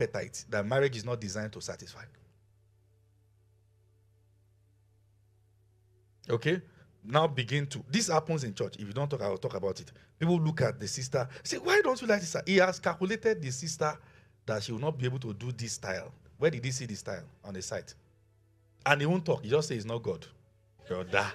appetite that marriage is not designed to satisfy. Okay? Now begin to. This happens in church. If you don't talk, I will talk about it. People look at the sister, say, why don't you like this? He has calculated the sister that she will not be able to do this style. Where did he see this style? On the site. And he won't talk. He just says it's not God. Brother.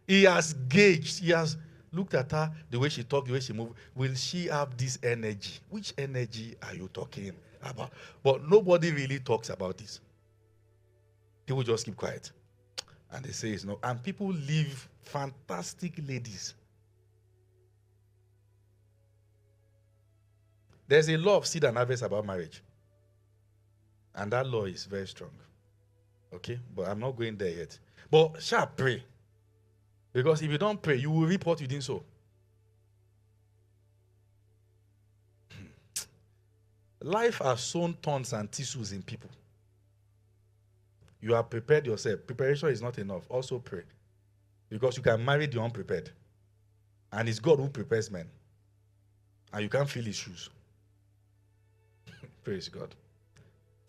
He has gauged. He has looked at her, the way she talks, the way she moves. Will she have this energy? Which energy are you talking about? But nobody really talks about this. People just keep quiet. And they say it's no. And people leave fantastic ladies. There's a law of seed and harvest about marriage. And that law is very strong. Okay? But I'm not going there yet. But shall pray. Because if you don't pray, you will reap what you didn't sow. Life has sown thorns and thistles in people. You have prepared yourself. Preparation is not enough. Also pray. Because you can marry the unprepared. And it's God who prepares men. And you can't feel his shoes. Praise God.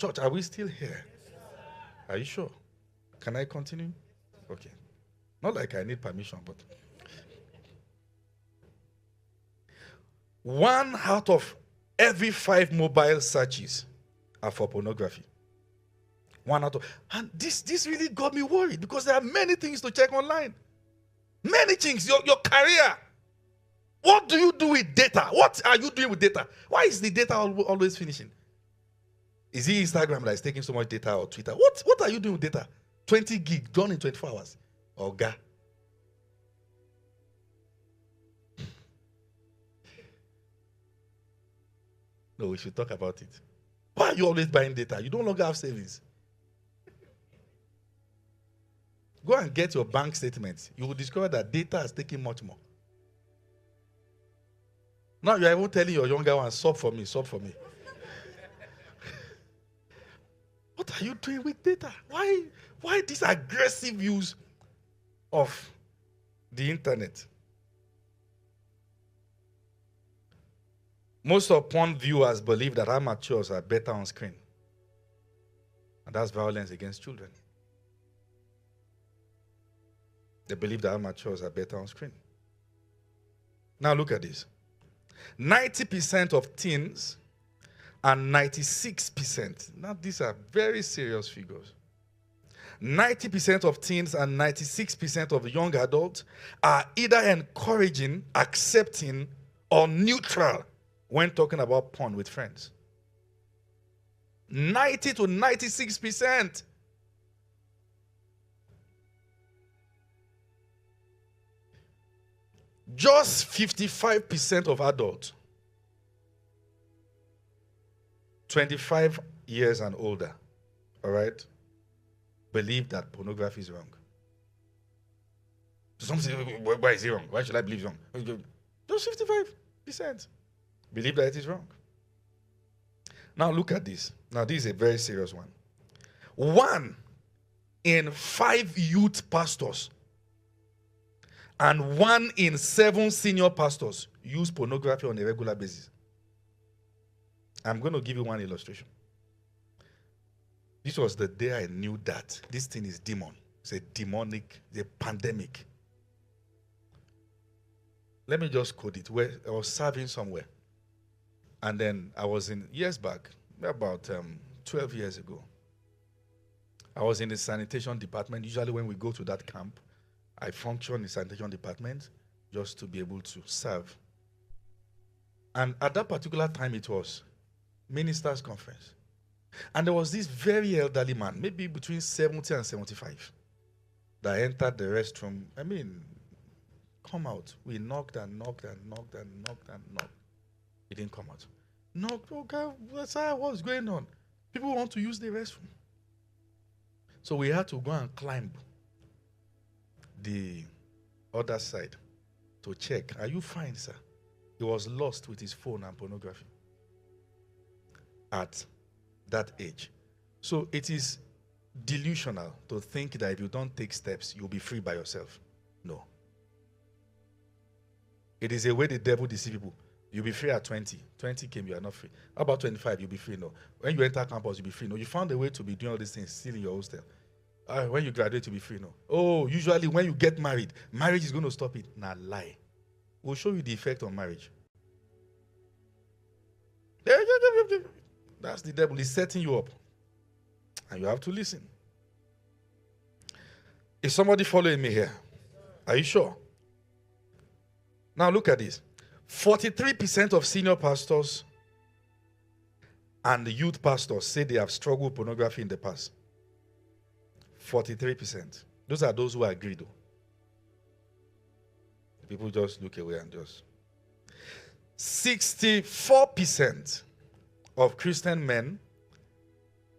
Church, are we still here? Are you sure? Can I continue? Okay. Not like I need permission, but 1 out of every 5 mobile searches are for pornography. 1 out of, and this really got me worried because there are many things to check online. Many things. Your career. What do you do with data? What are you doing with data? Why is the data always finishing? Is it Instagram that is taking so much data, or Twitter? What are you doing with data? 20 gig done in 24 hours. Oga. No, we should talk about it. Why are you always buying data? You no longer have savings. Go and get your bank statements. You will discover that data is taking much more. Now you are even telling your younger one, sub for me, sub for me. What are you doing with data? Why this aggressive use of the internet? Most of porn viewers believe that amateurs are better on screen. And that's violence against children. They believe that amateurs are better on screen. Now look at this. 90% of teens and 96%. Now these are very serious figures. 90% of teens and 96% of young adults are either encouraging, accepting, or neutral when talking about porn with friends. 90 to 96%. Just 55% of adults, 25 years and older, all right, believe that pornography is wrong. So some say, why is it wrong? Why should I believe it's wrong? Just 55% believe that it is wrong. Now look at this. Now this is a very serious one. 1 in 5 youth pastors and 1 in 7 senior pastors use pornography on a regular basis. I'm going to give you one illustration. This was the day I knew that this thing is demon. It's a demonic, it's a pandemic. Let me just quote it. Where I was serving somewhere. And then I was in, years back, about 12 years ago. I was in the sanitation department. Usually when we go to that camp, I function in the sanitation department just to be able to serve. And at that particular time, it was ministers' conference. And there was this very elderly man, maybe between 70 and 75, that entered the restroom. I mean, come out. We knocked and knocked and knocked and knocked and knocked. He didn't come out. Knocked, okay, that's what's going on. People want to use the restroom. So we had to go and climb the other side to check. Are you fine, sir? He was lost with his phone and pornography at that age. So it is delusional to think that if you don't take steps, you'll be free by yourself. No. It is a way the devil deceives people. You'll be free at 20. 20 came, you are not free. How about 25? You'll be free. No. When you enter campus, you'll be free. No. You found a way to be doing all these things still in your hostel. When you graduate, you'll be free. No. Oh, usually when you get married, marriage is going to stop it. Nah, lie. We'll show you the effect on marriage. That's the devil. He's setting you up. And you have to listen. Is somebody following me here? Are you sure? Now look at this. 43% of senior pastors and the youth pastors say they have struggled with pornography in the past. 43%. Those are those who agree, though. People just look away and just. 64% of Christian men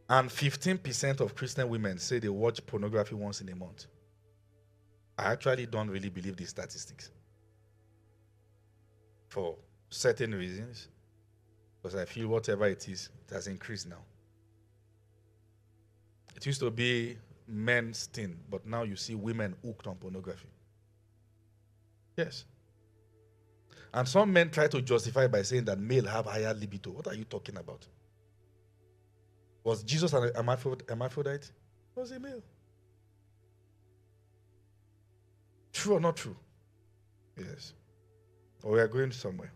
and 15% of Christian women say they watch pornography once in a month. I actually don't really believe these statistics. For certain reasons. Because I feel whatever it is, it has increased now. It used to be men's thing, but now you see women hooked on pornography. Yes. And some men try to justify by saying that male have higher libido. What are you talking about? Was Jesus an hermaphrodite? He was a male. True or not true? Yes. Or we are going somewhere.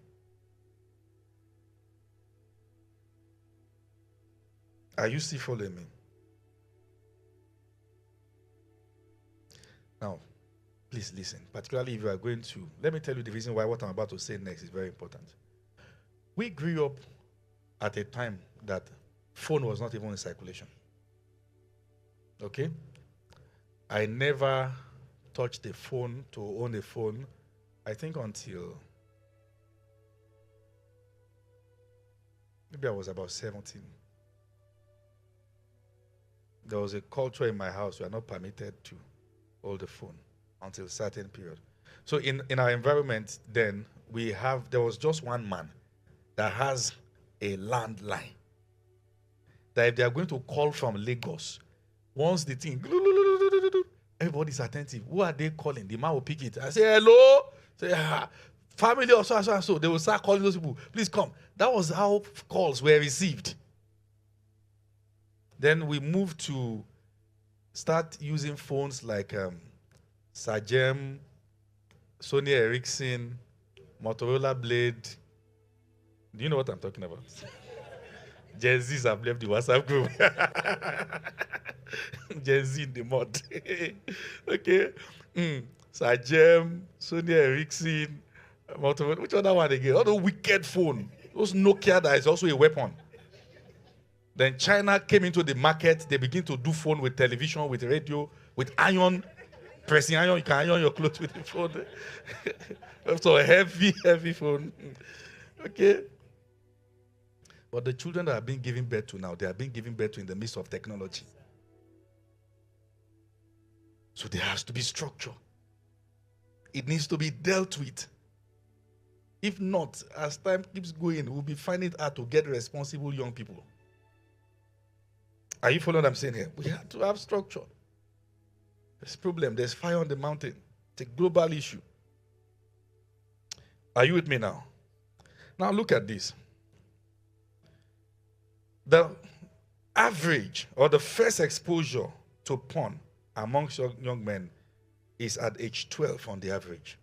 Are you still following me? Now, please listen. Particularly if you are going to, let me tell you the reason why what I'm about to say next is very important. We grew up at a time that phone was not even in circulation. Okay? I never touched a phone to own a phone, I think until maybe I was about 17. There was a culture in my house we are not permitted to hold the phone until a certain period. So in our environment then, there was just one man that has a landline. That if they are going to call from Lagos, once the thing, everybody's attentive. Who are they calling? The man will pick it. I say, hello? Say, family or so and so and so. They will start calling those people. Please come. That was how calls were received. Then we moved to start using phones like Sajem, Sony Ericsson, Motorola Blade. Do you know what I'm talking about? Gen Zs have left the WhatsApp group. Gen Z in the mud. Okay. Sajem, Sony Ericsson, Motorola. Which other one again? All the wicked phone. Those Nokia that is also a weapon. Then China came into the market. They begin to do phone with television, with radio, with iron. Pressing iron, you can iron your clothes with the phone. So a heavy phone. Okay. But the children that are being given birth to now, they are being given birth to in the midst of technology. So there has to be structure. It needs to be dealt with. If not, as time keeps going, we'll be finding it hard to get responsible young people. Are you following what I'm saying here? We have to have structure. There's a problem. There's fire on the mountain. It's a global issue. Are you with me now? Now look at this. The average or the first exposure to porn amongst young men is at age 12 on the average.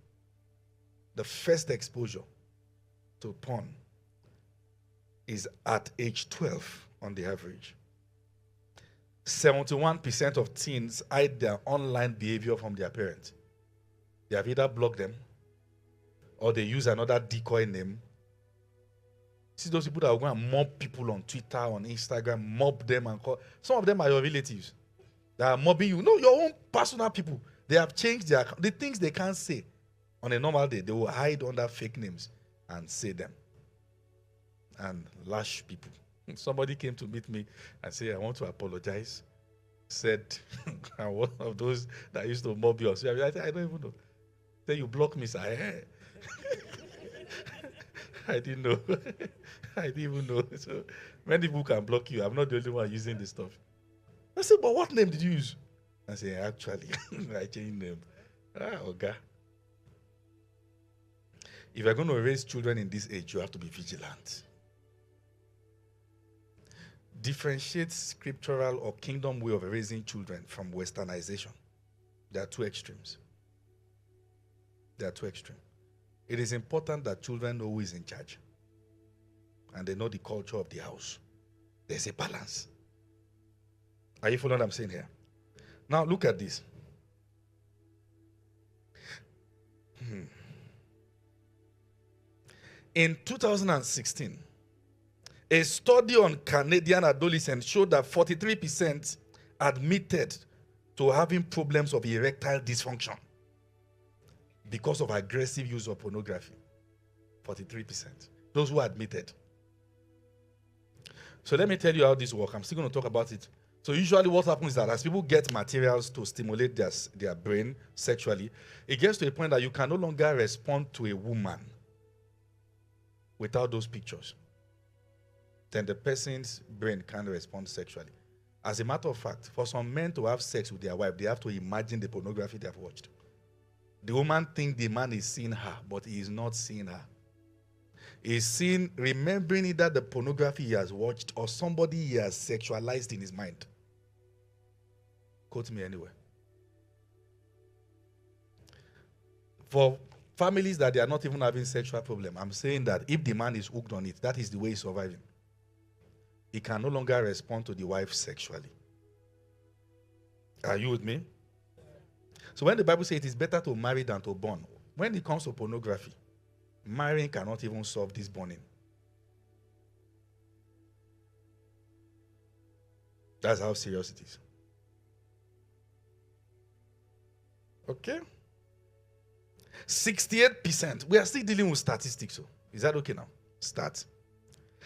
The first exposure to porn is at age 12 on the average. 71% of teens hide their online behavior from their parents. They have either blocked them or they use another decoy name. See those people that are going to mob people on Twitter, on Instagram, mob them and call. Some of them are your relatives that are mobbing you. No, your own personal people. They have changed the things they can't say on a normal day. They will hide under fake names and say them and lash people. Somebody came to meet me and said, I want to apologize. Said, I'm one of those that used to mob you. So I said, I don't even know. Then you block me, sir. Hey. I didn't know. I didn't even know. So many people can block you. I'm not the only one using this stuff. I said, but what name did you use? I said, actually, I changed name. Okay. If you're going to raise children in this age, you have to be vigilant. Differentiate scriptural or kingdom way of raising children from westernization. There are two extremes. There are two extremes. It is important that children know who is in charge. And they know the culture of the house. There's a balance. Are you following what I'm saying here? Now look at this. In 2016, a study on Canadian adolescents showed that 43% admitted to having problems of erectile dysfunction because of aggressive use of pornography. 43%. Those who admitted. So let me tell you how this works. I'm still going to talk about it. So usually what happens is that as people get materials to stimulate their brain sexually, it gets to a point that you can no longer respond to a woman without those pictures. Then the person's brain can't respond sexually. As a matter of fact, for some men to have sex with their wife, they have to imagine the pornography they have watched. The woman thinks the man is seeing her, but he is not seeing her. He's seeing, remembering either the pornography he has watched or somebody he has sexualized in his mind. Quote me anywhere. For families that they are not even having sexual problem, I'm saying that if the man is hooked on it, that is the way he's surviving. He can no longer respond to the wife sexually. Are you with me? So when the Bible says it is better to marry than to burn, when it comes to pornography, marrying cannot even solve this burning. That's how serious it is. Okay? 68%. We are still dealing with statistics. So is that okay now? Start.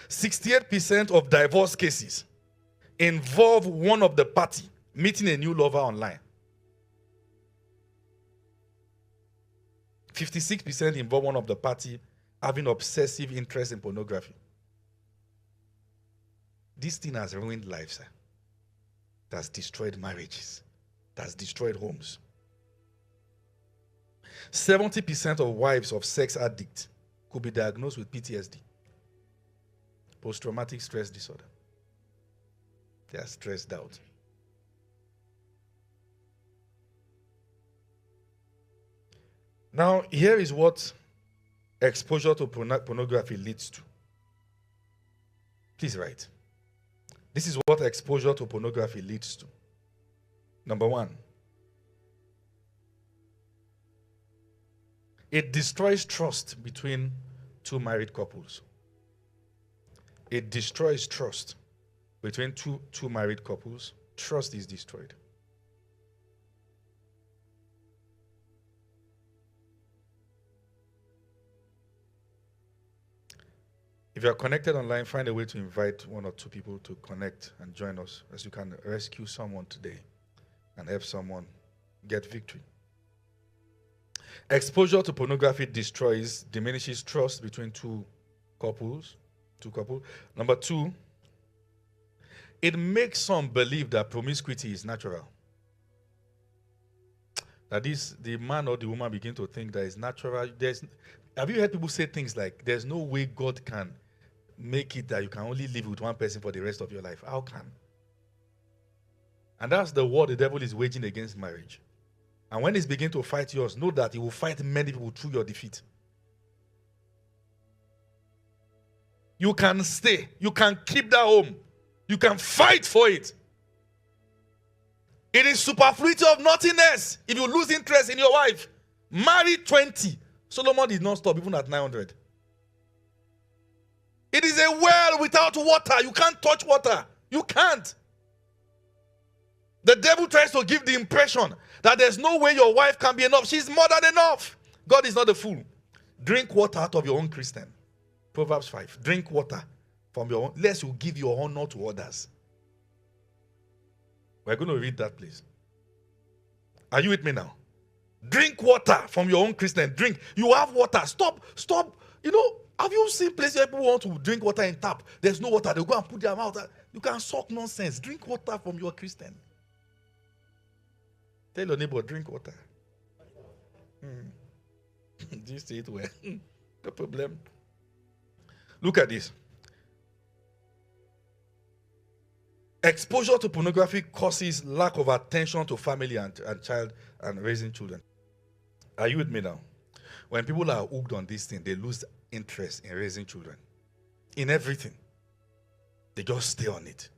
68% of divorce cases involve one of the party meeting a new lover online. 56% involve one of the party having obsessive interest in pornography. This thing has ruined lives. It has destroyed marriages. It has destroyed homes. 70% of wives of sex addicts could be diagnosed with PTSD, post-traumatic stress disorder. They are stressed out. Now, here is what exposure to pornography leads to. Please write. This is what exposure to pornography leads to. Number one, it destroys trust between two married couples. It destroys trust between two married couples. Trust is destroyed. If you are connected online, find a way to invite one or two people to connect and join us, as you can rescue someone today and help someone get victory. Exposure to pornography diminishes trust between two couples. Number two, it makes some believe that promiscuity is natural. That the man or the woman begin to think that it's natural. Have you heard people say things like, there's no way God can make it that you can only live with one person for the rest of your life? How can? And that's the war the devil is waging against marriage. And when he's beginning to fight yours, know that he will fight many people through your defeat. You can stay. You can keep that home. You can fight for it. It is superfluity of nothingness if you lose interest in your wife. Marry 20. Solomon did not stop even at 900. It is a well without water. You can't touch water. You can't. The devil tries to give the impression that there's no way your wife can be enough. She's more than enough. God is not a fool. Drink water out of your own Christian. Proverbs 5. Drink water from your own, lest you give your honor to others. We're going to read that, please. Are you with me now? Drink water from your own Christian. Drink. You have water. Stop. You know, have you seen places where people want to drink water in tap? There's no water. They go and put their mouth. You can suck nonsense. Drink water from your Christian. Tell your neighbor, drink water. Do you say it well? No problem. Look at this. Exposure to pornography causes lack of attention to family and child and raising children. Are you with me now? When people are hooked on this thing, they lose interest in raising children. In everything. They just stay on it.